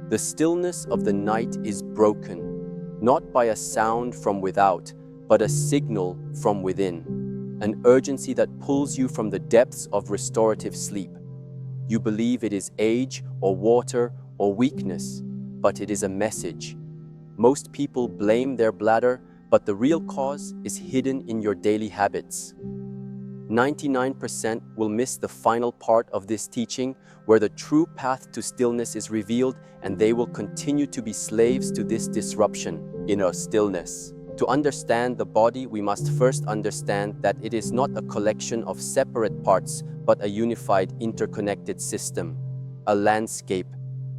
The stillness of the night is broken, not by a sound from without, but a signal from within, an urgency that pulls you from the depths of restorative sleep. You believe it is age or water or weakness, but it is a message. Most people blame their bladder, but the real cause is hidden in your daily habits. 99% will miss the final part of this teaching, where the true path to stillness is revealed, and they will continue to be slaves to this disruption, inner stillness. To understand the body, we must first understand that it is not a collection of separate parts, but a unified, interconnected system, a landscape.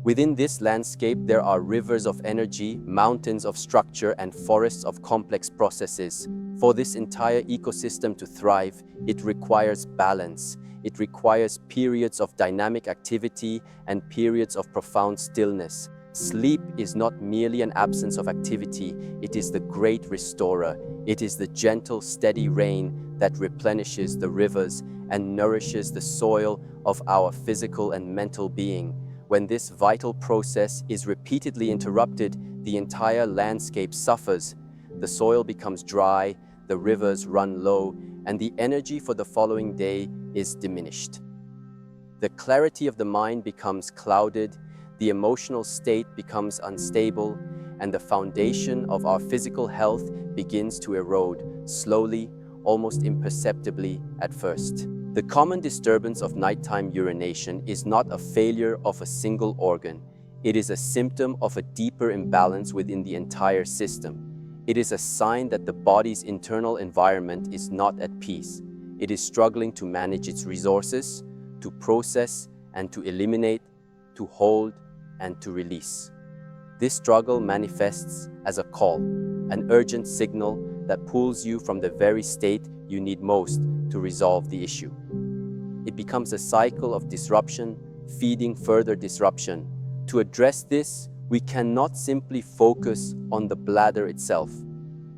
Within this landscape, there are rivers of energy, mountains of structure, and forests of complex processes. For this entire ecosystem to thrive, it requires balance. It requires periods of dynamic activity and periods of profound stillness. Sleep is not merely an absence of activity, it is the great restorer. It is the gentle, steady rain that replenishes the rivers and nourishes the soil of our physical and mental being. When this vital process is repeatedly interrupted, the entire landscape suffers. The soil becomes dry, the rivers run low, and the energy for the following day is diminished. The clarity of the mind becomes clouded, the emotional state becomes unstable, and the foundation of our physical health begins to erode, slowly, almost imperceptibly at first. The common disturbance of nighttime urination is not a failure of a single organ. It is a symptom of a deeper imbalance within the entire system. It is a sign that the body's internal environment is not at peace. It is struggling to manage its resources, to process and to eliminate, to hold and to release. This struggle manifests as a call, an urgent signal that pulls you from the very state you need most to resolve the issue. It becomes a cycle of disruption, feeding further disruption. To address this, we cannot simply focus on the bladder itself.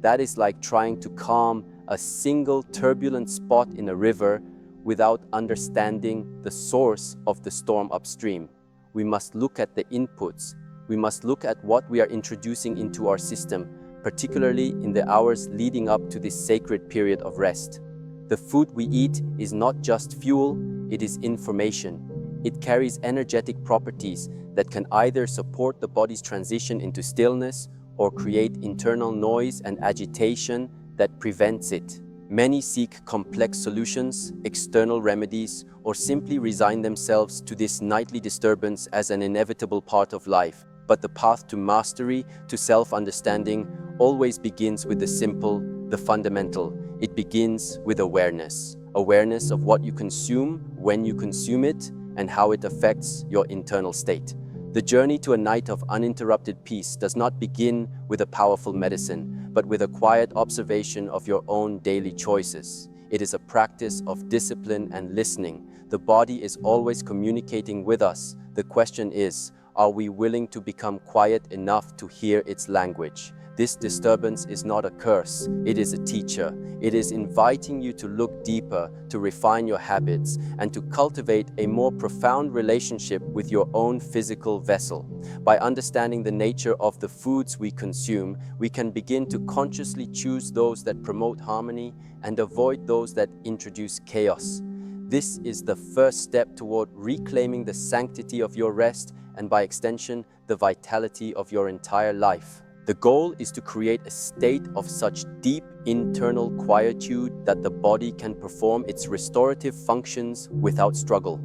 That is like trying to calm a single turbulent spot in a river without understanding the source of the storm upstream. We must look at the inputs. We must look at what we are introducing into our system, particularly in the hours leading up to this sacred period of rest. The food we eat is not just fuel, it is information. It carries energetic properties that can either support the body's transition into stillness or create internal noise and agitation that prevents it. Many seek complex solutions, external remedies, or simply resign themselves to this nightly disturbance as an inevitable part of life. But the path to mastery, to self-understanding, always begins with the simple, the fundamental. It begins with awareness. Awareness of what you consume, when you consume it, and how it affects your internal state. The journey to a night of uninterrupted peace does not begin with a powerful medicine, but with a quiet observation of your own daily choices. It is a practice of discipline and listening. The body is always communicating with us. The question is, are we willing to become quiet enough to hear its language? This disturbance is not a curse, it is a teacher. It is inviting you to look deeper, to refine your habits, and to cultivate a more profound relationship with your own physical vessel. By understanding the nature of the foods we consume, we can begin to consciously choose those that promote harmony and avoid those that introduce chaos. This is the first step toward reclaiming the sanctity of your rest and, by extension, the vitality of your entire life. The goal is to create a state of such deep internal quietude that the body can perform its restorative functions without struggle.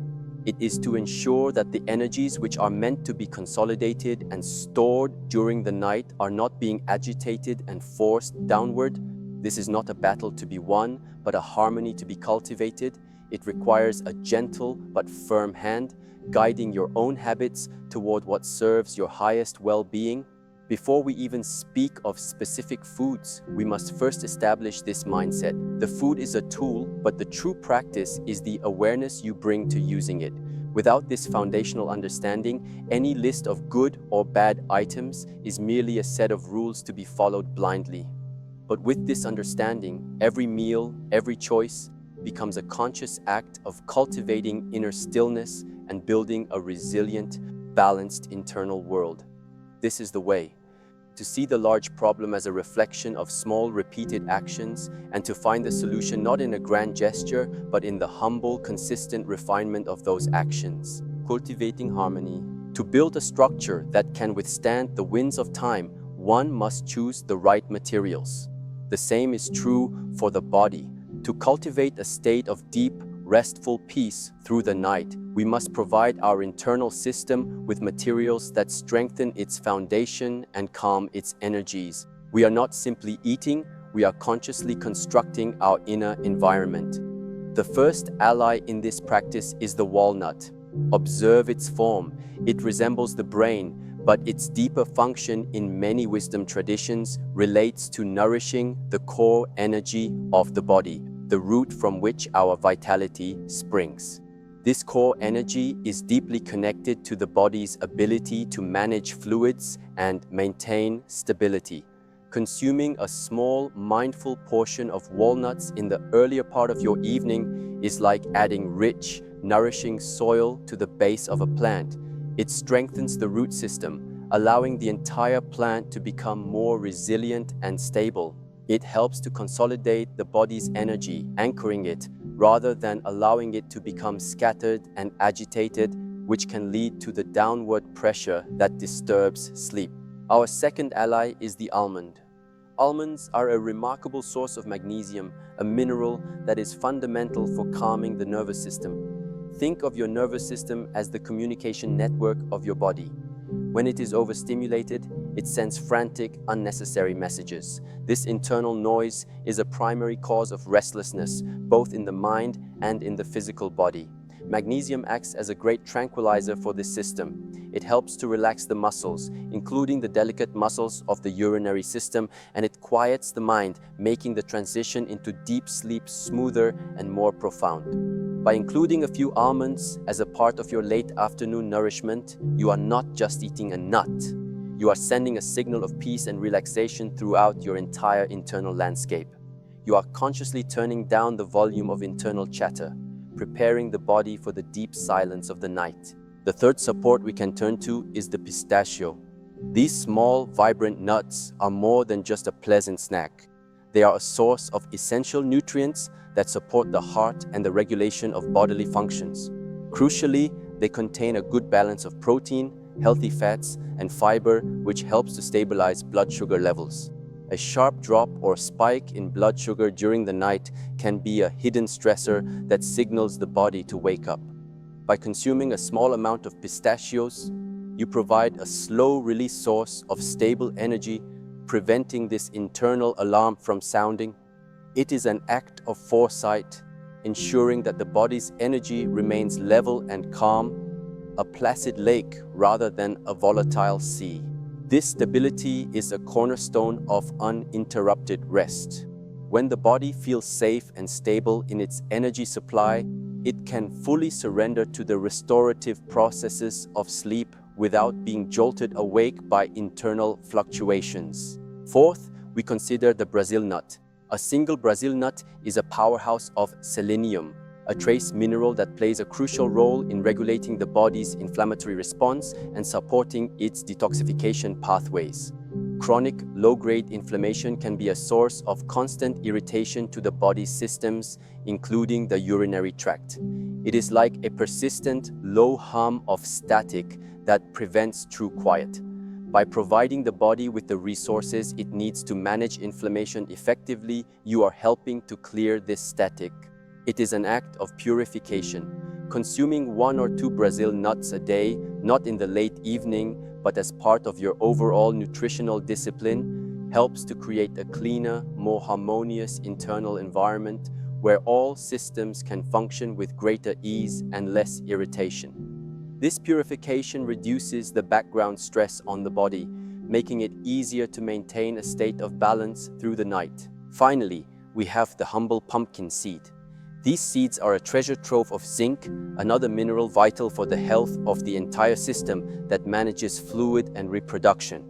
It is to ensure that the energies which are meant to be consolidated and stored during the night are not being agitated and forced downward. This is not a battle to be won, but a harmony to be cultivated. It requires a gentle but firm hand, guiding your own habits toward what serves your highest well-being. Before we even speak of specific foods, we must first establish this mindset. The food is a tool, but the true practice is the awareness you bring to using it. Without this foundational understanding, any list of good or bad items is merely a set of rules to be followed blindly. But with this understanding, every meal, every choice becomes a conscious act of cultivating inner stillness and building a resilient, balanced internal world. This is the way. To see the large problem as a reflection of small repeated actions and to find the solution not in a grand gesture but in the humble, consistent refinement of those actions. Cultivating harmony. To build a structure that can withstand the winds of time, one must choose the right materials. The same is true for the body. To cultivate a state of deep, restful peace through the night, we must provide our internal system with materials that strengthen its foundation and calm its energies. We are not simply eating, we are consciously constructing our inner environment. The first ally in this practice is the walnut. Observe its form. It resembles the brain, but its deeper function in many wisdom traditions relates to nourishing the core energy of the body, the root from which our vitality springs. This core energy is deeply connected to the body's ability to manage fluids and maintain stability. Consuming a small, mindful portion of walnuts in the earlier part of your evening is like adding rich, nourishing soil to the base of a plant. It strengthens the root system, allowing the entire plant to become more resilient and stable. It helps to consolidate the body's energy, anchoring it, rather than allowing it to become scattered and agitated, which can lead to the downward pressure that disturbs sleep. Our second ally is the almond. Almonds are a remarkable source of magnesium, a mineral that is fundamental for calming the nervous system. Think of your nervous system as the communication network of your body. When it is overstimulated, it sends frantic, unnecessary messages. This internal noise is a primary cause of restlessness, both in the mind and in the physical body. Magnesium acts as a great tranquilizer for this system. It helps to relax the muscles, including the delicate muscles of the urinary system, and it quiets the mind, making the transition into deep sleep smoother and more profound. By including a few almonds as a part of your late afternoon nourishment, you are not just eating a nut. You are sending a signal of peace and relaxation throughout your entire internal landscape. You are consciously turning down the volume of internal chatter, preparing the body for the deep silence of the night. The third support we can turn to is the pistachio. These small, vibrant nuts are more than just a pleasant snack. They are a source of essential nutrients that support the heart and the regulation of bodily functions. Crucially, they contain a good balance of protein, healthy fats, and fiber, which helps to stabilize blood sugar levels. A sharp drop or spike in blood sugar during the night can be a hidden stressor that signals the body to wake up. By consuming a small amount of pistachios, you provide a slow-release source of stable energy, preventing this internal alarm from sounding. It is an act of foresight, ensuring that the body's energy remains level and calm, a placid lake rather than a volatile sea. This stability is a cornerstone of uninterrupted rest. When the body feels safe and stable in its energy supply, it can fully surrender to the restorative processes of sleep without being jolted awake by internal fluctuations. Fourth, we consider the Brazil nut. A single Brazil nut is a powerhouse of selenium, a trace mineral that plays a crucial role in regulating the body's inflammatory response and supporting its detoxification pathways. Chronic, low-grade inflammation can be a source of constant irritation to the body's systems, including the urinary tract. It is like a persistent, low hum of static that prevents true quiet. By providing the body with the resources it needs to manage inflammation effectively, you are helping to clear this static. It is an act of purification. Consuming 1 or 2 Brazil nuts a day, not in the late evening, but as part of your overall nutritional discipline, helps to create a cleaner, more harmonious internal environment where all systems can function with greater ease and less irritation. This purification reduces the background stress on the body, making it easier to maintain a state of balance through the night. Finally, we have the humble pumpkin seed. These seeds are a treasure trove of zinc, another mineral vital for the health of the entire system that manages fluid and reproduction.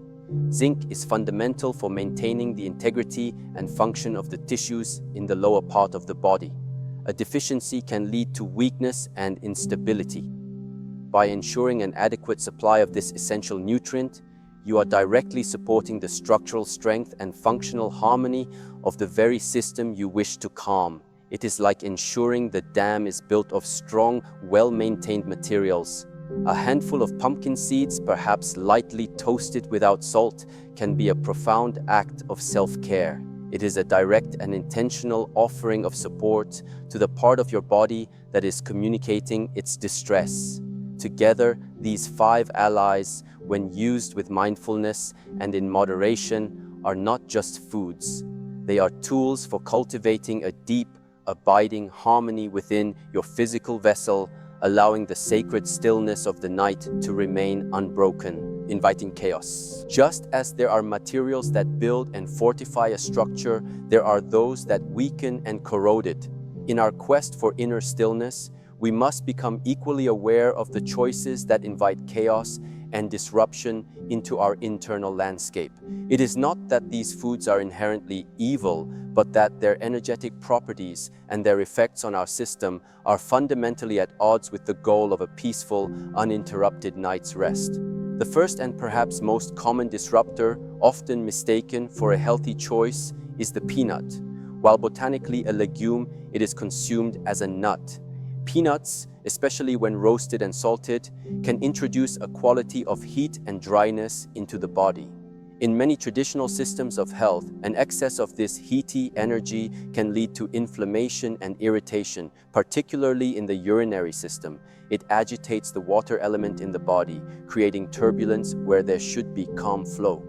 Zinc is fundamental for maintaining the integrity and function of the tissues in the lower part of the body. A deficiency can lead to weakness and instability. By ensuring an adequate supply of this essential nutrient, you are directly supporting the structural strength and functional harmony of the very system you wish to calm. It is like ensuring the dam is built of strong, well-maintained materials. A handful of pumpkin seeds, perhaps lightly toasted without salt, can be a profound act of self-care. It is a direct and intentional offering of support to the part of your body that is communicating its distress. Together, these 5 allies, when used with mindfulness and in moderation, are not just foods. They are tools for cultivating a deep, abiding harmony within your physical vessel, allowing the sacred stillness of the night to remain unbroken, inviting chaos. Just as there are materials that build and fortify a structure, there are those that weaken and corrode it. In our quest for inner stillness, we must become equally aware of the choices that invite chaos and disruption into our internal landscape. It is not that these foods are inherently evil, but that their energetic properties and their effects on our system are fundamentally at odds with the goal of a peaceful, uninterrupted night's rest. The first and perhaps most common disruptor, often mistaken for a healthy choice, is the peanut. While botanically a legume, it is consumed as a nut. Peanuts, especially when roasted and salted, can introduce a quality of heat and dryness into the body. In many traditional systems of health, an excess of this heaty energy can lead to inflammation and irritation, particularly in the urinary system. It agitates the water element in the body, creating turbulence where there should be calm flow.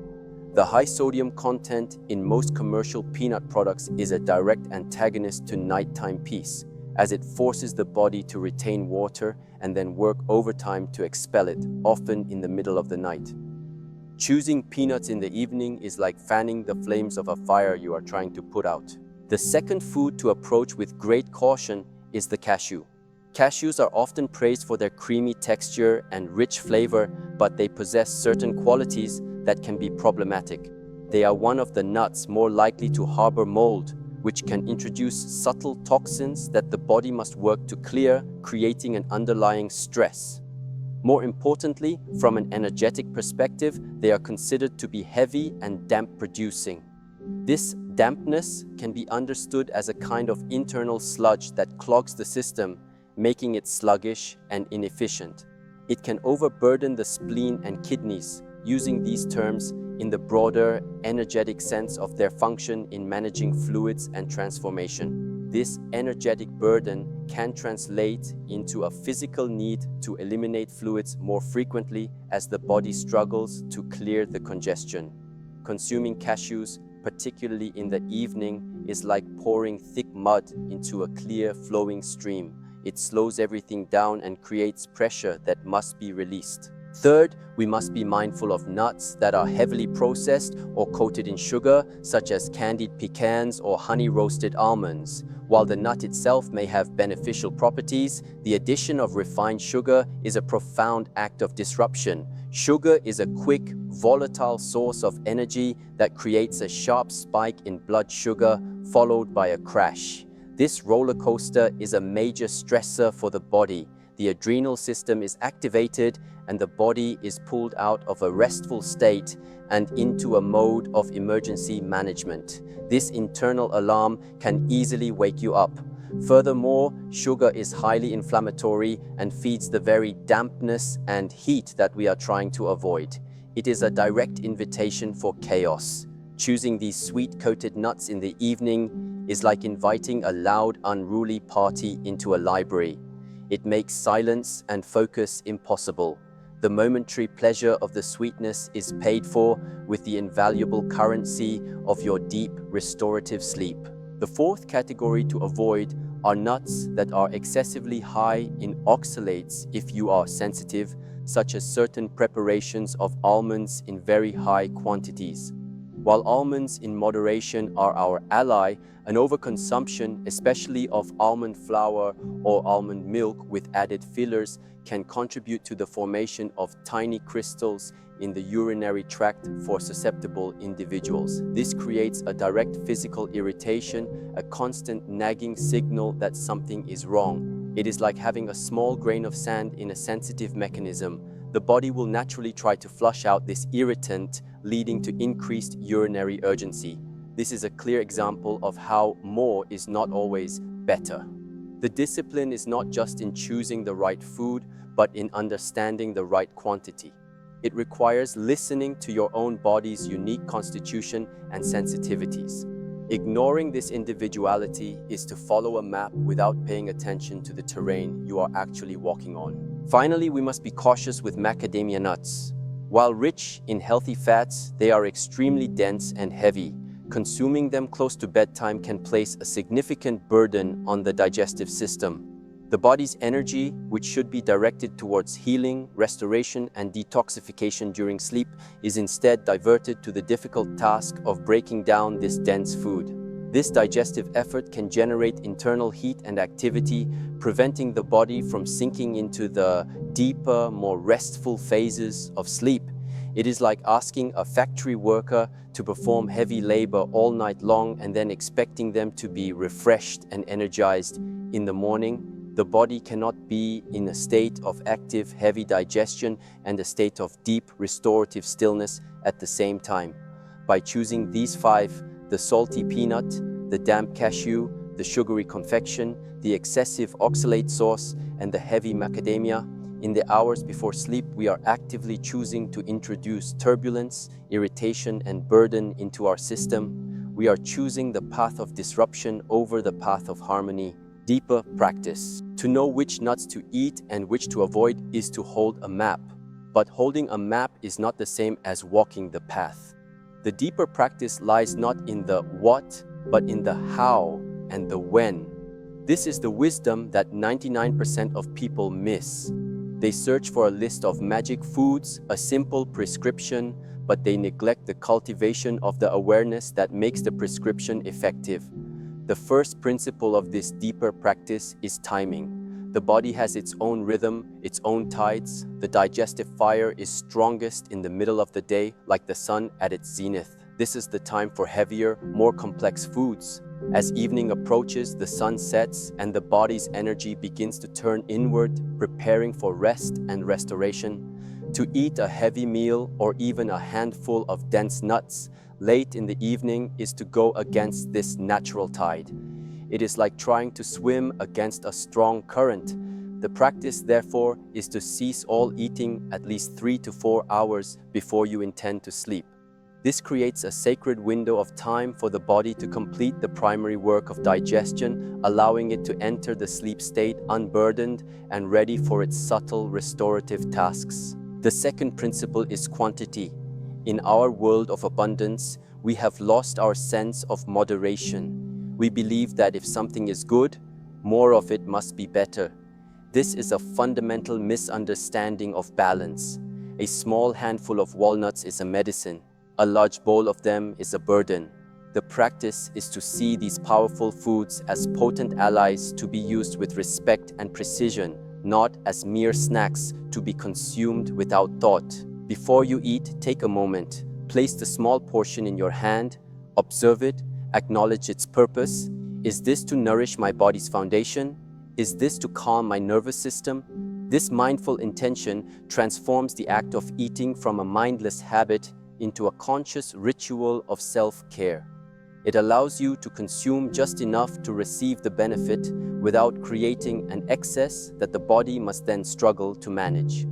The high sodium content in most commercial peanut products is a direct antagonist to nighttime peace, as it forces the body to retain water and then work overtime to expel it, often in the middle of the night. Choosing peanuts in the evening is like fanning the flames of a fire you are trying to put out. The second food to approach with great caution is the cashew. Cashews are often praised for their creamy texture and rich flavor, but they possess certain qualities that can be problematic. They are one of the nuts more likely to harbor mold, which can introduce subtle toxins that the body must work to clear, creating an underlying stress. More importantly, from an energetic perspective, they are considered to be heavy and damp-producing. This dampness can be understood as a kind of internal sludge that clogs the system, making it sluggish and inefficient. It can overburden the spleen and kidneys, using these terms in the broader, energetic sense of their function in managing fluids and transformation. This energetic burden can translate into a physical need to eliminate fluids more frequently as the body struggles to clear the congestion. Consuming cashews, particularly in the evening, is like pouring thick mud into a clear, flowing stream. It slows everything down and creates pressure that must be released. Third, we must be mindful of nuts that are heavily processed or coated in sugar, such as candied pecans or honey-roasted almonds. While the nut itself may have beneficial properties, the addition of refined sugar is a profound act of disruption. Sugar is a quick, volatile source of energy that creates a sharp spike in blood sugar, followed by a crash. This roller coaster is a major stressor for the body. The adrenal system is activated and the body is pulled out of a restful state and into a mode of emergency management. This internal alarm can easily wake you up. Furthermore, sugar is highly inflammatory and feeds the very dampness and heat that we are trying to avoid. It is a direct invitation for chaos. Choosing these sweet-coated nuts in the evening is like inviting a loud, unruly party into a library. It makes silence and focus impossible. The momentary pleasure of the sweetness is paid for with the invaluable currency of your deep, restorative sleep. The fourth category to avoid are nuts that are excessively high in oxalates if you are sensitive, such as certain preparations of almonds in very high quantities. While almonds in moderation are our ally, an overconsumption, especially of almond flour or almond milk with added fillers, can contribute to the formation of tiny crystals in the urinary tract for susceptible individuals. This creates a direct physical irritation, a constant nagging signal that something is wrong. It is like having a small grain of sand in a sensitive mechanism. The body will naturally try to flush out this irritant, leading to increased urinary urgency. This is a clear example of how more is not always better. The discipline is not just in choosing the right food, but in understanding the right quantity. It requires listening to your own body's unique constitution and sensitivities. Ignoring this individuality is to follow a map without paying attention to the terrain you are actually walking on. Finally, we must be cautious with macadamia nuts. While rich in healthy fats, they are extremely dense and heavy. Consuming them close to bedtime can place a significant burden on the digestive system. The body's energy, which should be directed towards healing, restoration, and detoxification during sleep, is instead diverted to the difficult task of breaking down this dense food. This digestive effort can generate internal heat and activity, preventing the body from sinking into the deeper, more restful phases of sleep. It is like asking a factory worker to perform heavy labor all night long and then expecting them to be refreshed and energized in the morning. The body cannot be in a state of active, heavy digestion and a state of deep, restorative stillness at the same time. By choosing these five, the salty peanut, the damp cashew, the sugary confection, the excessive oxalate sauce, and the heavy macadamia, in the hours before sleep, we are actively choosing to introduce turbulence, irritation, and burden into our system. We are choosing the path of disruption over the path of harmony. Deeper practice. To know which nuts to eat and which to avoid is to hold a map. But holding a map is not the same as walking the path. The deeper practice lies not in the what, but in the how and the when. This is the wisdom that 99% of people miss. They search for a list of magic foods, a simple prescription, but they neglect the cultivation of the awareness that makes the prescription effective. The first principle of this deeper practice is timing. The body has its own rhythm, its own tides. The digestive fire is strongest in the middle of the day, like the sun at its zenith. This is the time for heavier, more complex foods. As evening approaches, the sun sets and the body's energy begins to turn inward, preparing for rest and restoration. To eat a heavy meal or even a handful of dense nuts late in the evening is to go against this natural tide. It is like trying to swim against a strong current. The practice, therefore, is to cease all eating at least 3 to 4 hours before you intend to sleep. This creates a sacred window of time for the body to complete the primary work of digestion, allowing it to enter the sleep state unburdened and ready for its subtle restorative tasks. The second principle is quantity. In our world of abundance, we have lost our sense of moderation. We believe that if something is good, more of it must be better. This is a fundamental misunderstanding of balance. A small handful of walnuts is a medicine. A large bowl of them is a burden. The practice is to see these powerful foods as potent allies to be used with respect and precision, not as mere snacks to be consumed without thought. Before you eat, take a moment. Place the small portion in your hand, observe it, acknowledge its purpose. Is this to nourish my body's foundation? Is this to calm my nervous system? This mindful intention transforms the act of eating from a mindless habit into a conscious ritual of self-care. It allows you to consume just enough to receive the benefit without creating an excess that the body must then struggle to manage.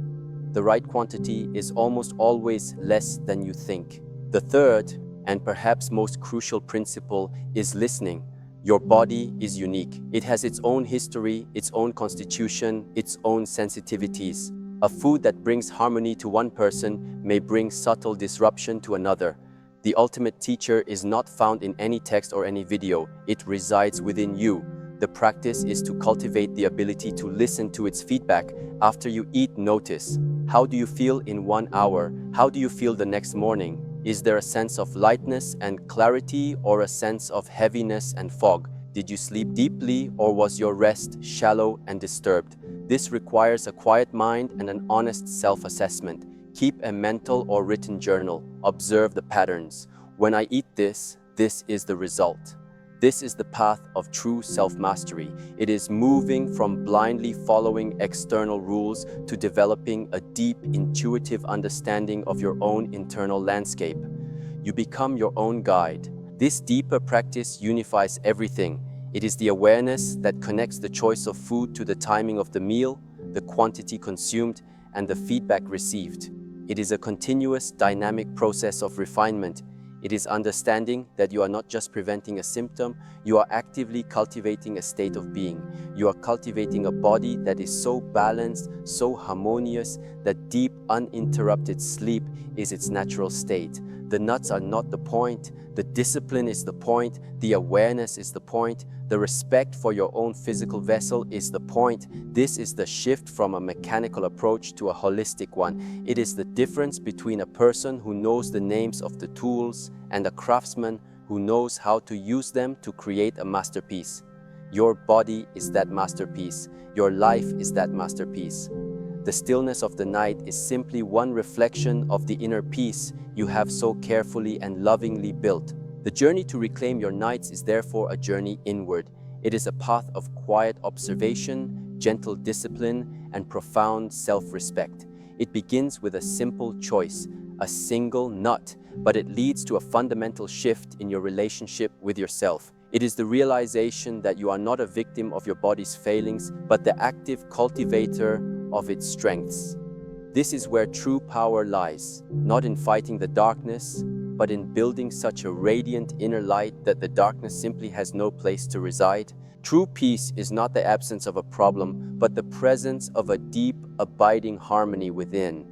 The right quantity is almost always less than you think. The third, and perhaps most crucial principle, is listening. Your body is unique. It has its own history, its own constitution, its own sensitivities. A food that brings harmony to one person may bring subtle disruption to another. The ultimate teacher is not found in any text or any video. It resides within you. The practice is to cultivate the ability to listen to its feedback. After you eat, notice. How do you feel in 1 hour? How do you feel the next morning? Is there a sense of lightness and clarity or a sense of heaviness and fog? Did you sleep deeply or was your rest shallow and disturbed? This requires a quiet mind and an honest self-assessment. Keep a mental or written journal. Observe the patterns. When I eat this, this is the result. This is the path of true self-mastery. It is moving from blindly following external rules to developing a deep, intuitive understanding of your own internal landscape. You become your own guide. This deeper practice unifies everything. It is the awareness that connects the choice of food to the timing of the meal, the quantity consumed, and the feedback received. It is a continuous, dynamic process of refinement. It is understanding that you are not just preventing a symptom, you are actively cultivating a state of being. You are cultivating a body that is so balanced, so harmonious, that deep, uninterrupted sleep is its natural state. The nuts are not the point, the discipline is the point, the awareness is the point, the respect for your own physical vessel is the point. This is the shift from a mechanical approach to a holistic one. It is the difference between a person who knows the names of the tools and a craftsman who knows how to use them to create a masterpiece. Your body is that masterpiece. Your life is that masterpiece. The stillness of the night is simply one reflection of the inner peace you have so carefully and lovingly built. The journey to reclaim your nights is therefore a journey inward. It is a path of quiet observation, gentle discipline, and profound self-respect. It begins with a simple choice, a single nut, but it leads to a fundamental shift in your relationship with yourself. It is the realization that you are not a victim of your body's failings, but the active cultivator of its strengths. This is where true power lies, not in fighting the darkness, but in building such a radiant inner light that the darkness simply has no place to reside. True peace is not the absence of a problem, but the presence of a deep, abiding harmony within.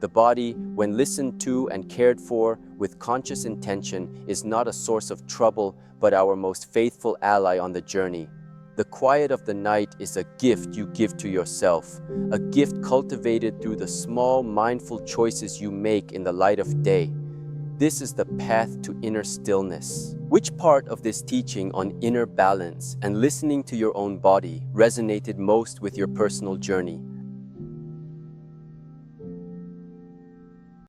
The body, when listened to and cared for with conscious intention, is not a source of trouble, but our most faithful ally on the journey. The quiet of the night is a gift you give to yourself, a gift cultivated through the small, mindful choices you make in the light of day. This is the path to inner stillness. Which part of this teaching on inner balance and listening to your own body resonated most with your personal journey?